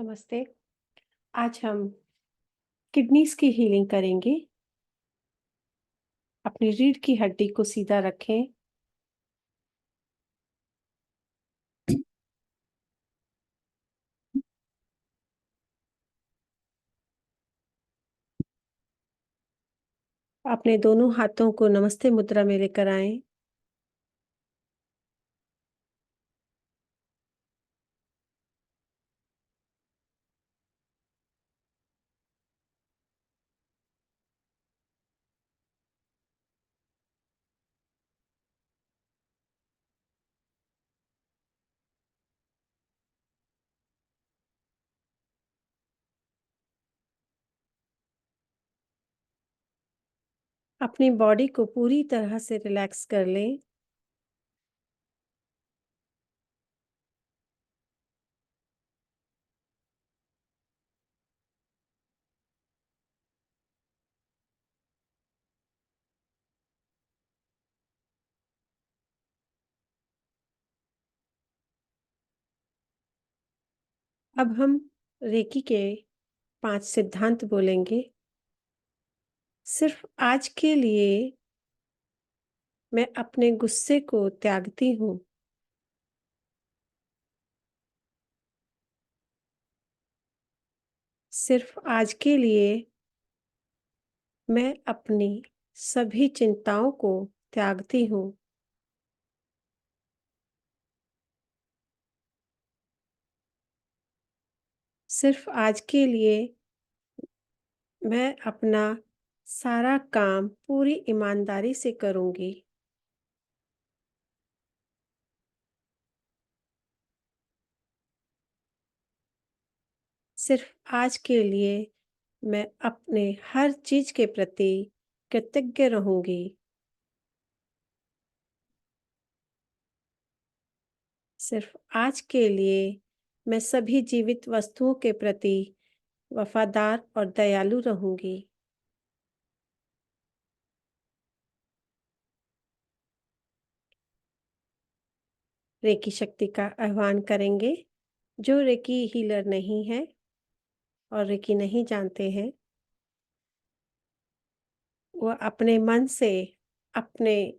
नमस्ते। आज हम किडनीज़ की हीलिंग करेंगे। अपनी रीढ़ की हड्डी को सीधा रखें। अपने दोनों हाथों को नमस्ते मुद्रा में लेकर आएँ। अपनी बॉडी को पूरी तरह से रिलैक्स कर लें। अब हम रेकी के 5 सिद्धांत बोलेंगे। सिर्फ़ आज के लिए मैं अपने गुस्से को त्यागती हूँ। सिर्फ़ आज के लिए मैं अपनी सभी चिंताओं को त्यागती हूँ। सिर्फ़ आज के लिए मैं अपना सारा काम पूरी ईमानदारी से करूँगी। सिर्फ़ आज के लिए मैं अपने हर चीज़ के प्रति कृतज्ञ रहूँगी। सिर्फ़ आज के लिए मैं सभी जीवित वस्तुओं के प्रति वफ़ादार और दयालु रहूँगी। रेकी शक्ति का आह्वान करेंगे। जो रेकी हीलर नहीं है और रेकी नहीं जानते हैं, वो अपने मन से अपने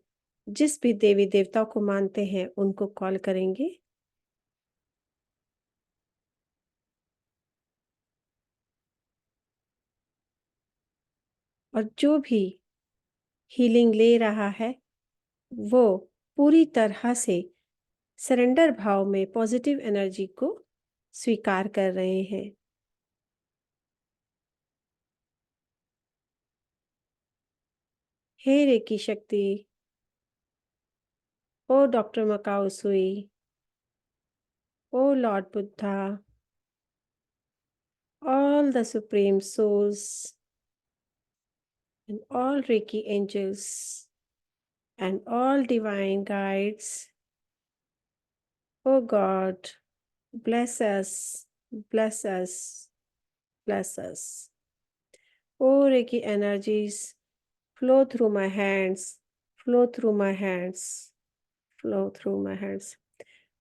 जिस भी देवी-देवता को मानते हैं, उनको कॉल करेंगे। और जो भी हीलिंग ले रहा है, वो पूरी तरह से सरेंडर भाव में पॉजिटिव एनर्जी को स्वीकार कर रहे हैं। हे रेकी शक्ति, ओ doctor Mikao Usui, o lord Buddha, all the supreme souls and all Reiki angels and all divine guides, oh God, bless us, bless us, bless us. Oh Reiki energies, flow through my hands, flow through my hands, flow through my hands.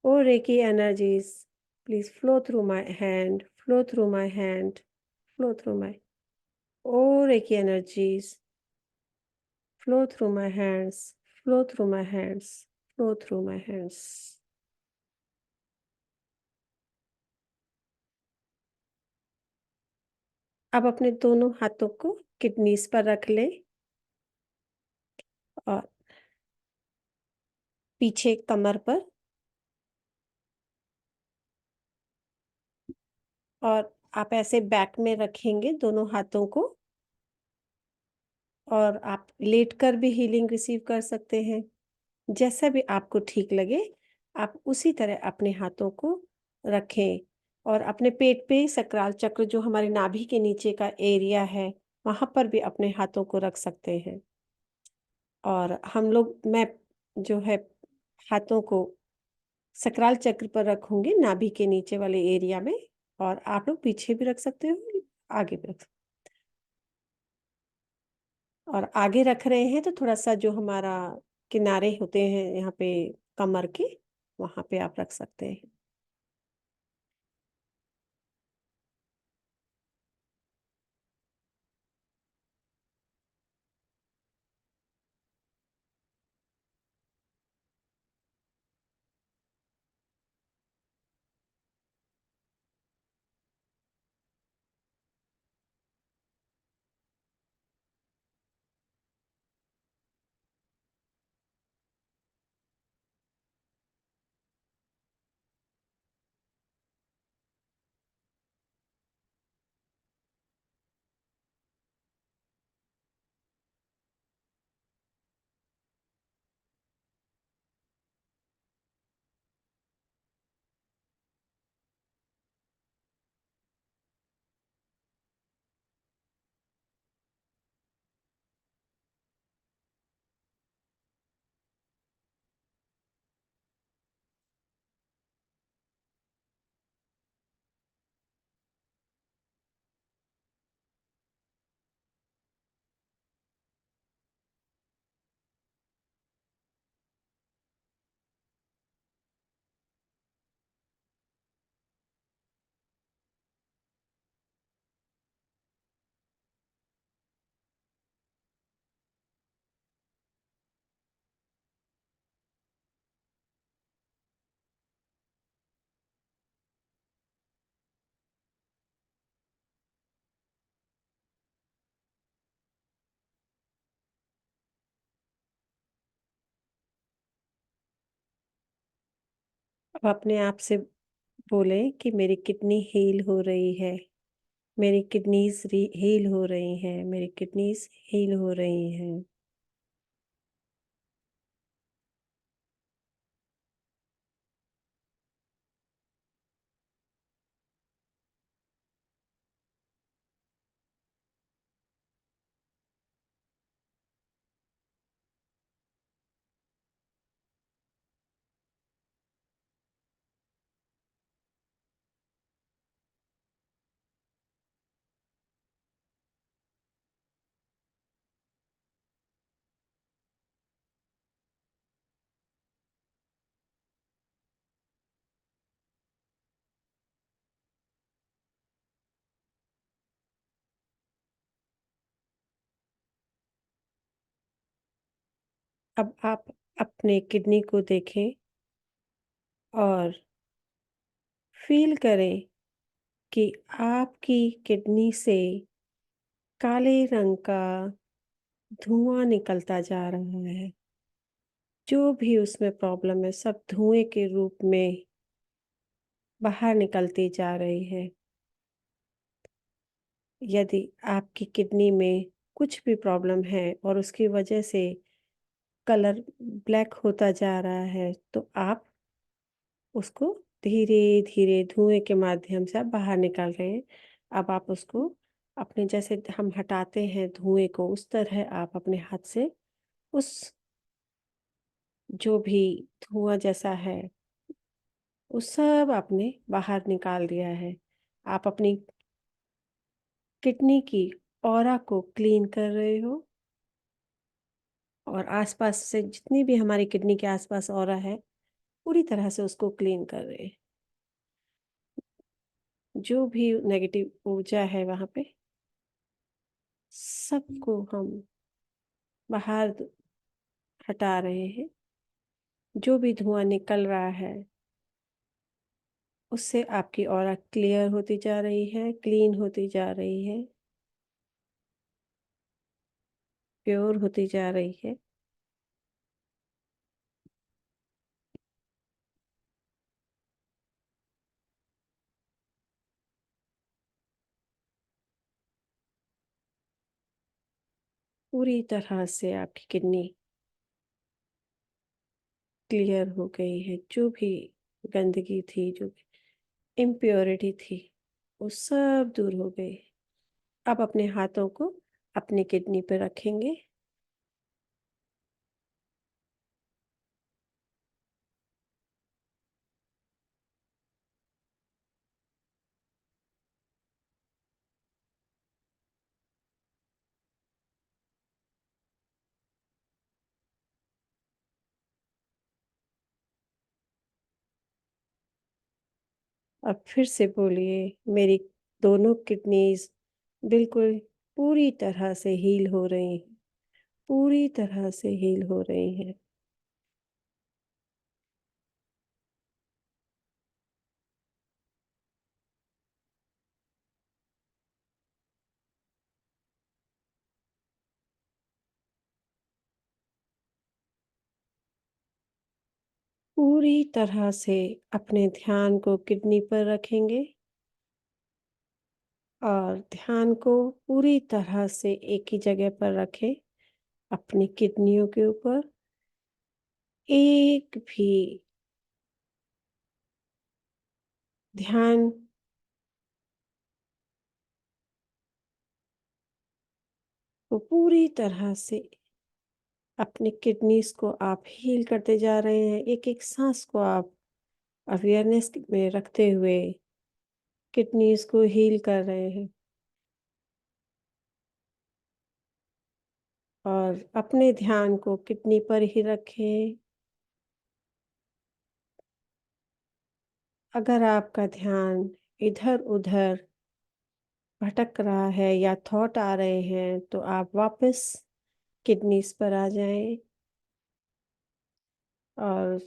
Oh Reiki energies, please flow through my hand, flow through my hand, flow through my. Oh Reiki energies, flow through my hands, flow through my hands, flow through my hands. अब अपने दोनों हाथों को kidneys पर रख लें और पीछे कमर पर, और आप ऐसे बैक में रखेंगे दोनों हाथों को, और आप लेटकर भी हीलिंग रिसीव कर सकते हैं। जैसा भी आपको ठीक लगे, आप उसी तरह अपने हाथों को रखें और अपने पेट पे सकराल चक्र, जो हमारे नाभि के नीचे का एरिया है, वहाँ पर भी अपने हाथों को रख सकते हैं। और मैं जो है हाथों को सकराल चक्र पर रखूँगी, नाभि के नीचे वाले एरिया में, और आप लोग पीछे भी रख सकते हो, आगे भी रख। और आगे रख रहे हैं तो थोड़ा-सा जो हमारा किनारे होते हैं यहाँ पे कमर के, वहाँ पे आप रख सकते हैं। अब अपने आप से बोलें कि मेरी किडनी हील हो रही है, मेरी किडनीज़ री हील हो रही हैं, मेरी किडनीज़ हील हो रही हैं। अब आप अपने किडनी को देखें और फ़ील करें कि आपकी किडनी से काले रंग का धुआँ निकलता जा रहा है। जो भी उसमें प्रॉब्लम है, सब धुएँ के रूप में बाहर निकलती जा रही है। यदि आपकी किडनी में कुछ भी प्रॉब्लम है और उसकी वजह से कलर ब्लैक होता जा रहा है, तो आप उसको धीरे-धीरे धुएँ के माध्यम से आप बाहर निकाल रहे हैं। अब आप उसको अपने जैसे हम हटाते हैं धुएँ को, उस तरह आप अपने हाथ से उस जो भी धुआँ जैसा है, वो सब आपने बाहर निकाल दिया है। आप अपनी किडनी की ऑरा को क्लीन कर रहे हो और आस-पास से जितनी भी हमारी किडनी के आस-पास ऑरा है, पूरी तरह से उसको क्लीन कर रहे हैं। जो भी नेगेटिव ऊर्जा है वहाँ पे, सबको हम बाहर हटा रहे हैं। जो भी धुआँ निकल रहा है, उससे आपकी ऑरा क्लियर होती जा रही है, क्लीन होती जा रही है, प्योर होती जा रही है। पूरी तरह से आपकी किडनी क्लियर हो गई है। जो भी गंदगी थी, जो भी इम्प्योरिटी थी, वो सब दूर हो गई। अब अपने हाथों को अपनी किडनी पे रखेंगे अब फिर से बोलिए, मेरी दोनों किडनीज़ बिल्कुल पूरी तरह से हील हो रही हैं, पूरी तरह से हील हो रही हैं। पूरी तरह से अपने ध्यान को किडनी पर रखेंगे और ध्यान को पूरी तरह से एक ही जगह पर रखें, अपनी किडनियों के ऊपर। एक भी ध्यान को पूरी तरह से अपनी किडनीज़ को आप हील करते जा रहे हैं। एक-एक साँस को आप अवेयरनेस में रखते हुए किडनीज़ को हील कर रहे हैं और अपने ध्यान को किडनी पर ही रखें। अगर आपका ध्यान इधर-उधर भटक रहा है या थॉट आ रहे हैं, तो आप वापस किडनीज़ पर आ जाएँ और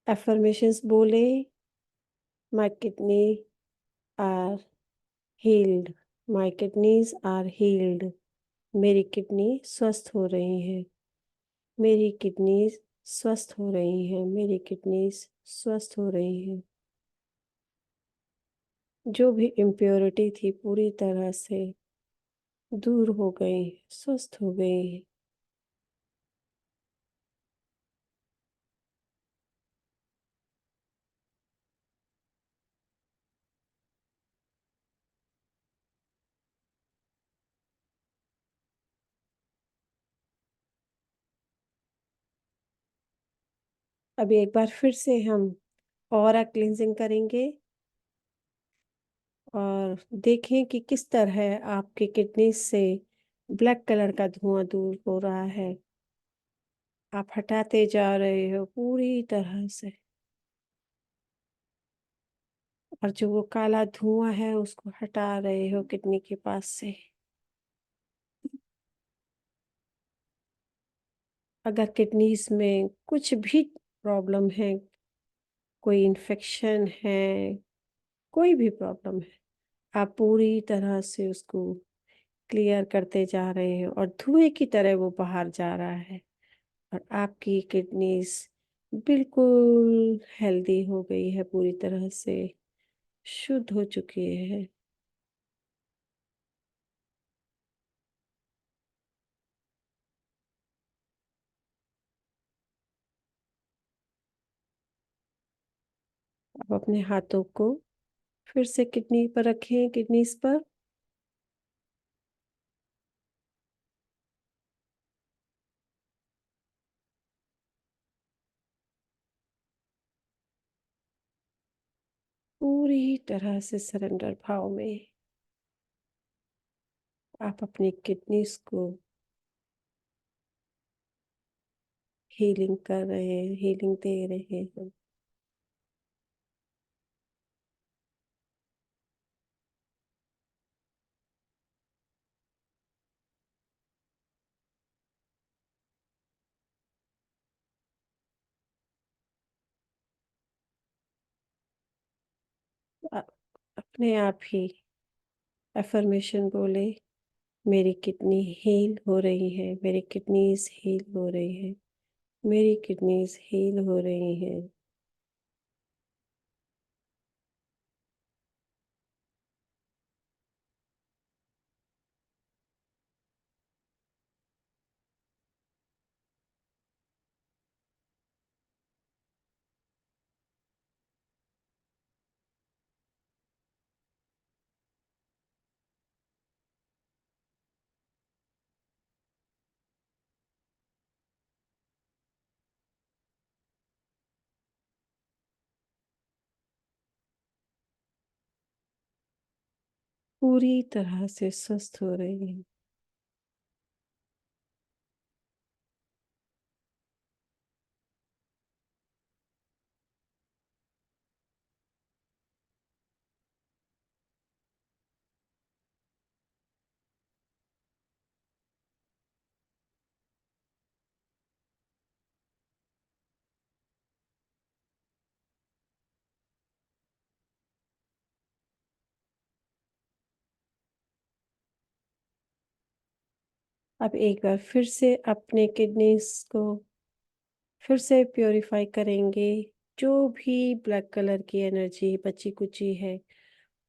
अफ़र्मेशंस बोलें, my kidney are healed, my kidneys are healed. मेरी किडनी स्वस्थ हो रही हैं। मेरी किडनीज़ स्वस्थ हो रही हैं, मेरी किडनीज़ स्वस्थ हो रही हैं। जो भी इम्प्योरिटी थी पूरी तरह से दूर हो गई, स्वस्थ हो गई। अभी एक बार फिर से हम ऑरा क्लींजिंग करेंगे और देखें कि किस तरह आपकी किडनी से ब्लैक कलर का धुआं दूर हो रहा है। आप हटाते जा रहे हो पूरी तरह से और जो वो काला धुआं है उसको हटा रहे हो किडनी के पास से। अगर किडनीज में कुछ भी प्रॉब्लम है, कोई इन्फेक्शन है, कोई भी प्रॉब्लम है, आप पूरी तरह से उसको क्लियर करते जा रहे हो और धुएं की तरह वो बाहर जा रहा है और आपकी किडनीज बिल्कुल हेल्दी हो गई है, पूरी तरह से शुद्ध हो चुकी है। अब अपने हाथों को फिर से किडनी पर रखें, किडनीज पर। पूरी तरह से सरेंडर भाव में आप अपनी किडनीज को हीलिंग कर रहे हैं, हीलिंग दे रहे हैं। अ- अपने आप ही अफर्मेशन बोले, मेरी किडनी हील हो रही है, मेरी किडनीज हील हो रही है, मेरी किडनीज हील हो रही हैं। पूरी तरह से स्वस्थ हो रही हैं। अब एक बार फिर से अपने किडनीज को फिर से प्योरीफाई करेंगे। जो भी ब्लैक कलर की एनर्जी बची कुची है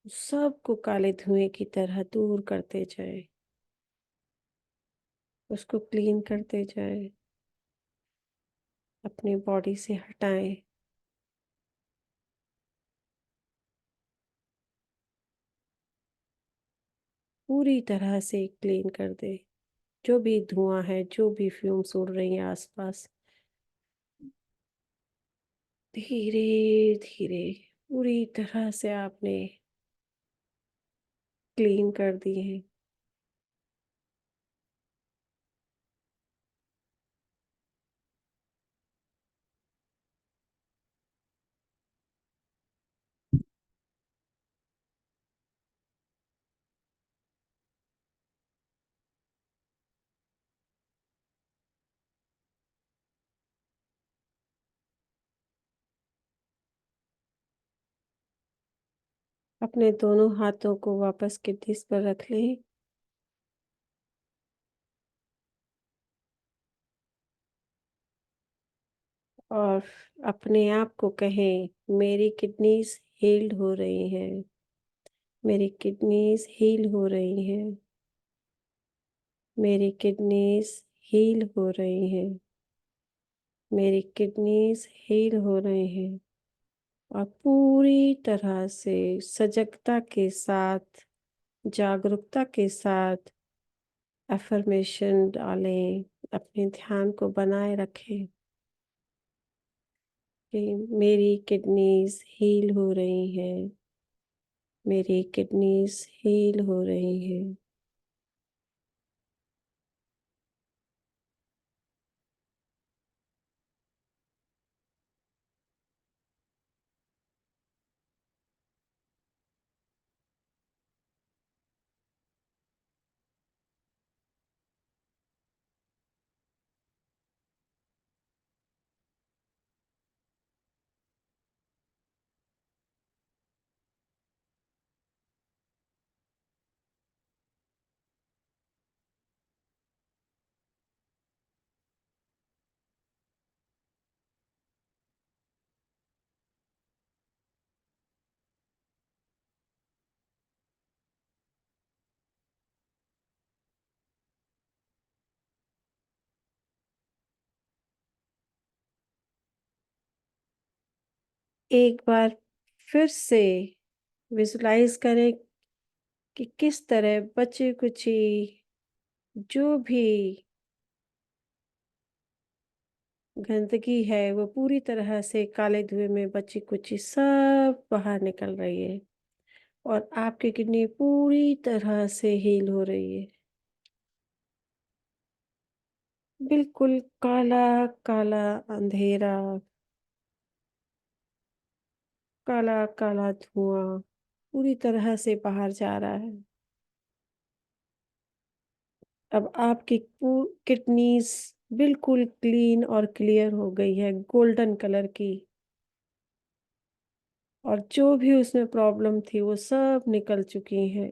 सबको काले धुएं की तरह दूर करते जाए, उसको क्लीन करते जाए, अपनी बॉडी से हटाएं। पूरी तरह से क्लीन कर दे। जो भी धुआं है, जो भी फ्यूम्स उड़ रही हैं आसपास, धीरे धीरे पूरी तरह से आपने क्लीन कर दी है। अपने दोनों हाथों को वापस किडनीज पर रख लें। और अपने आप को कहें, मेरी किडनीज हील्ड हो रही हैं, मेरी किडनीज हील हो रही हैं, मेरी किडनीज हील हो रही हैं, मेरी किडनीज हील हो रही हैं। और पूरी तरह से सजगता के साथ, जागरूकता के साथ अफर्मेशन डालें, अपने ध्यान को बनाए रखें कि मेरी किडनीज हील हो रही हैं, मेरी किडनीज हील हो रही हैं। एक बार फिर से विजुलाइज करें कि किस तरह बची कुची जो भी गंदगी है वो पूरी तरह से काले धुएं में बची कुची सब बाहर निकल रही है और आपकी किडनी पूरी तरह से हील हो रही है। बिल्कुल काला काला अंधेरा, काला काला धुआं पूरी तरह से बाहर जा रहा है। अब आपकी किडनीज बिल्कुल क्लीन और क्लियर हो गई है, गोल्डन कलर की। और जो भी उसमें प्रॉब्लम थी वो सब निकल चुकी हैं।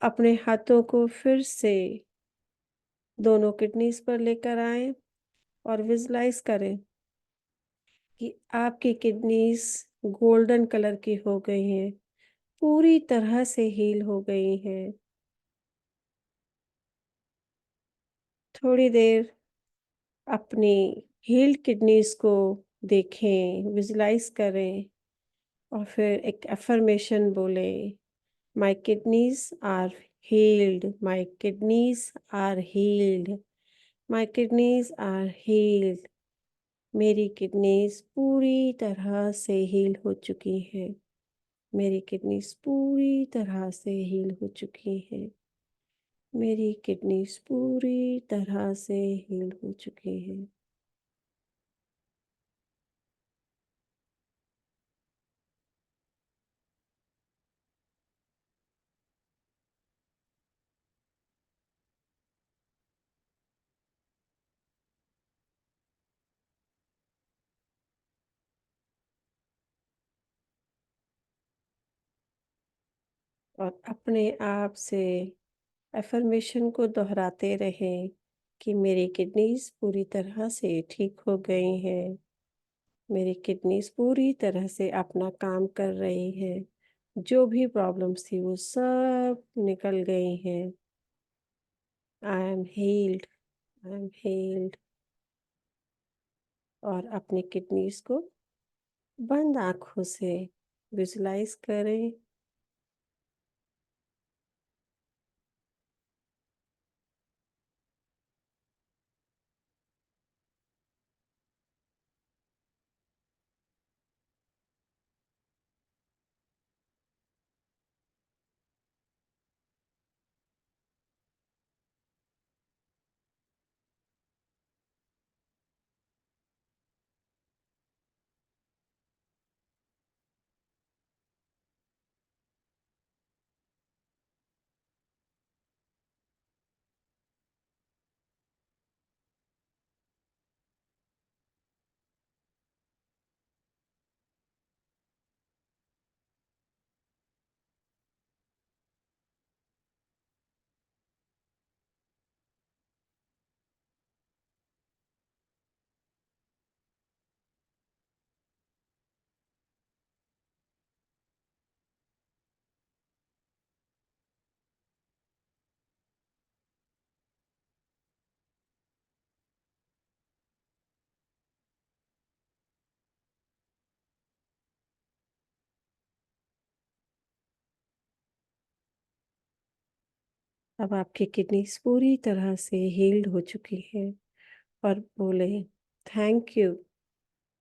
अपने हाथों को फिर से दोनों किडनीज पर लेकर आएं और विजुलाइज करें कि आपकी किडनीज गोल्डन कलर की हो गई हैं, पूरी तरह से हील हो गई हैं। थोड़ी देर अपनी हील्ड किडनीज को देखें, विजुलाइज करें और फिर एक अफर्मेशन बोले, my kidneys are healed, my kidneys are healed, my kidneys are healed. मेरी किडनीज पूरी तरह से हील हो चुकी हैं, मेरी किडनीज पूरी तरह से हील हो चुकी हैं, मेरी किडनीज पूरी तरह से हील हो चुकी हैं। और अपने आप से अफर्मेशन को दोहराते रहें कि मेरी किडनीज पूरी तरह से ठीक हो गई हैं, मेरी किडनीज पूरी तरह से अपना काम कर रही हैं, जो भी प्रॉब्लम्स थी वो सब निकल गई हैं। I am heeled, I am heeled. और अपनी किडनीज को बंद आंखों से विजुलाइज करें। अब आपकी किडनीज पूरी तरह से हील्ड हो चुकी है और बोले thank you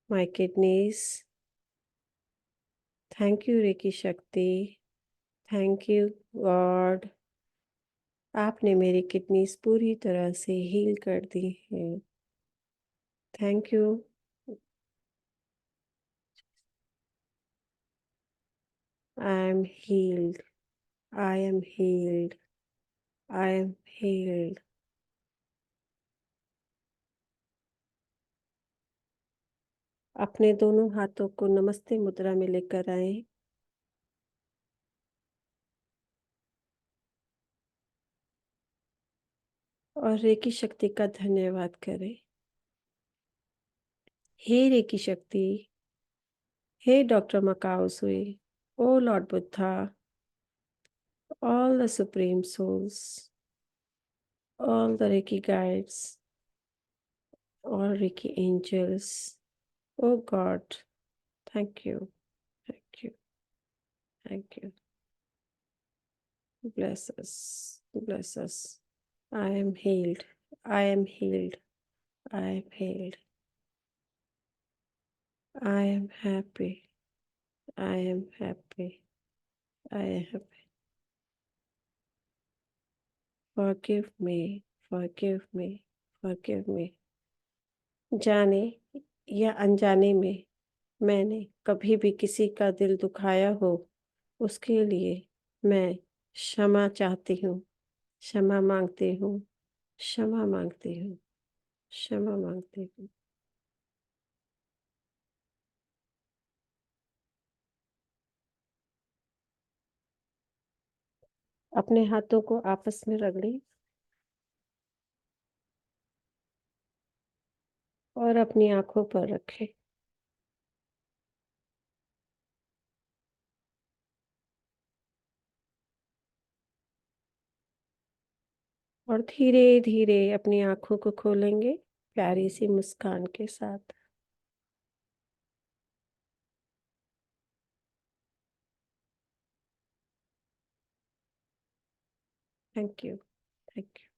my kidneys, thank you reiki shakti, thank you god, आपने मेरी किडनीज पूरी तरह से हील कर दी है। Thank you. I am heeled, I am heeled, I am heeled. अपने दोनों हाथों को नमस्ते मुद्रा में लेकर आए और रेकी शक्ति का धन्यवाद करें। हे रेकी शक्ति, हे doctor Mikao Usui, o lord Buddha, all the supreme souls, all the Reiki guides, all Reiki angels. Oh God, thank you, thank you, thank you. Bless us, bless us. I am healed, I am healed, I am healed. I am happy, I am happy, I am happy. Forgive me, forgive me, forgive me. जाने या अनजाने में मैंने कभी भी किसी का दिल दुखाया हो, उसके लिए मैं क्षमा चाहती हूँ, क्षमा मांगती हूँ, क्षमा मांगती हूँ, क्षमा मांगती हूँ। अपने हाथों को आपस में रगड़ें और अपनी आंखों पर रखें। और धीरे धीरे अपनी आंखों को खोलेंगे प्यारी सी मुस्कान के साथ। Thank you, thank you.